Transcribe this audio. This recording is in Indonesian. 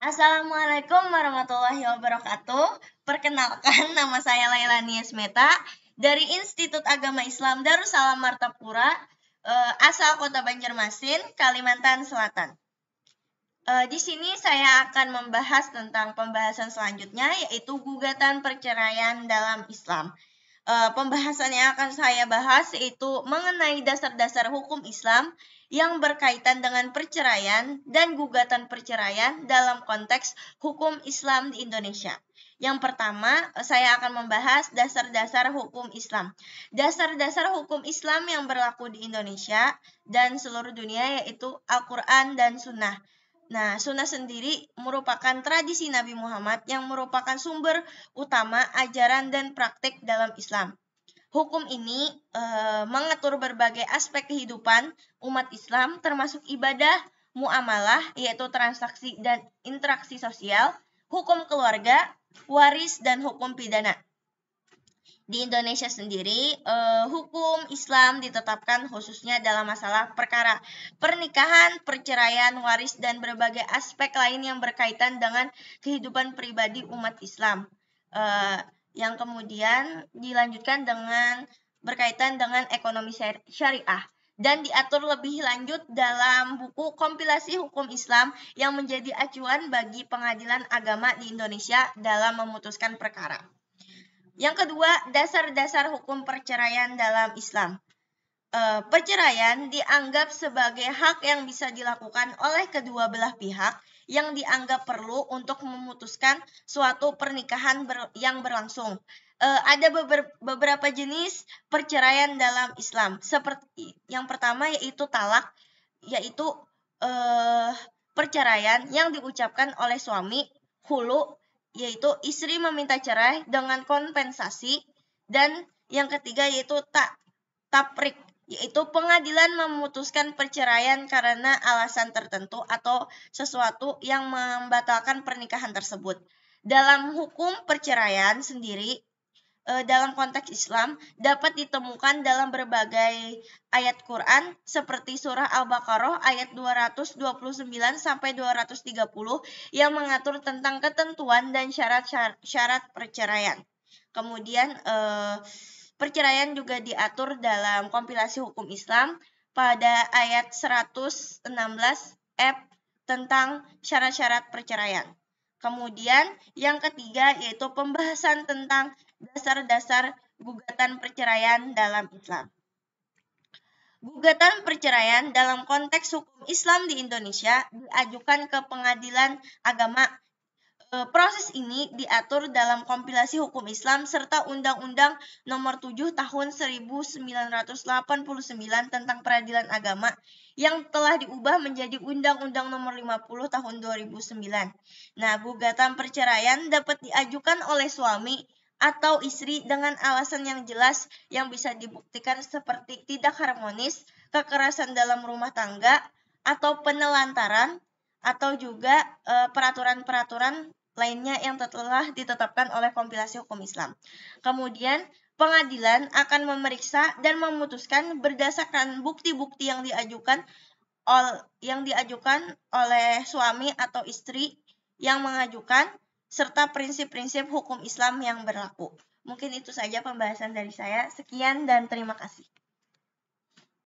Assalamualaikum warahmatullahi wabarakatuh. Perkenalkan, nama saya Laila Niesmeta dari Institut Agama Islam Darussalam Martapura, asal Kota Banjarmasin, Kalimantan Selatan. Di sini saya akan membahas tentang pembahasan selanjutnya, yaitu gugatan perceraian dalam Islam. Pembahasan yang akan saya bahas yaitu mengenai dasar-dasar hukum Islam yang berkaitan dengan perceraian dan gugatan perceraian dalam konteks hukum Islam di Indonesia. Yang pertama, saya akan membahas dasar-dasar hukum Islam. Dasar-dasar hukum Islam yang berlaku di Indonesia dan seluruh dunia yaitu Al-Quran dan Sunnah. Nah, Sunnah sendiri merupakan tradisi Nabi Muhammad yang merupakan sumber utama ajaran dan praktik dalam Islam. Hukum ini mengatur berbagai aspek kehidupan umat Islam termasuk ibadah, muamalah yaitu transaksi dan interaksi sosial, hukum keluarga, waris, dan hukum pidana. Di Indonesia sendiri, hukum Islam ditetapkan khususnya dalam masalah perkara pernikahan, perceraian, waris, dan berbagai aspek lain yang berkaitan dengan kehidupan pribadi umat Islam. Yang kemudian dilanjutkan dengan berkaitan dengan ekonomi syariah dan diatur lebih lanjut dalam buku kompilasi hukum Islam yang menjadi acuan bagi pengadilan agama di Indonesia dalam memutuskan perkara. Yang kedua, dasar-dasar hukum perceraian dalam Islam. Perceraian dianggap sebagai hak yang bisa dilakukan oleh kedua belah pihak yang dianggap perlu untuk memutuskan suatu pernikahan yang berlangsung. Ada beberapa jenis perceraian dalam Islam. Seperti yang pertama yaitu talak, yaitu perceraian yang diucapkan oleh suami, hulu, yaitu istri meminta cerai dengan kompensasi, dan yang ketiga yaitu taprik, yaitu pengadilan memutuskan perceraian karena alasan tertentu atau sesuatu yang membatalkan pernikahan tersebut. Dalam hukum perceraian sendiri, dalam konteks Islam dapat ditemukan dalam berbagai ayat Quran seperti surah Al-Baqarah ayat 229 sampai 230 yang mengatur tentang ketentuan dan syarat-syarat perceraian. Kemudian perceraian juga diatur dalam kompilasi hukum Islam pada ayat 116 F tentang syarat-syarat perceraian. Kemudian yang ketiga yaitu pembahasan tentang dasar-dasar gugatan perceraian dalam Islam. Gugatan perceraian dalam konteks hukum Islam di Indonesia diajukan ke Pengadilan Agama. Proses ini diatur dalam kompilasi hukum Islam serta Undang-Undang Nomor 7 Tahun 1989 tentang Peradilan Agama yang telah diubah menjadi Undang-Undang Nomor 50 Tahun 2009. Nah, gugatan perceraian dapat diajukan oleh suami atau istri dengan alasan yang jelas yang bisa dibuktikan seperti tidak harmonis, kekerasan dalam rumah tangga, atau penelantaran, atau juga peraturan-peraturan lainnya yang telah ditetapkan oleh kompilasi hukum Islam. Kemudian pengadilan akan memeriksa dan memutuskan berdasarkan bukti-bukti yang diajukan oleh suami atau istri yang mengajukan serta prinsip-prinsip hukum Islam yang berlaku. Mungkin itu saja pembahasan dari saya. Sekian dan terima kasih.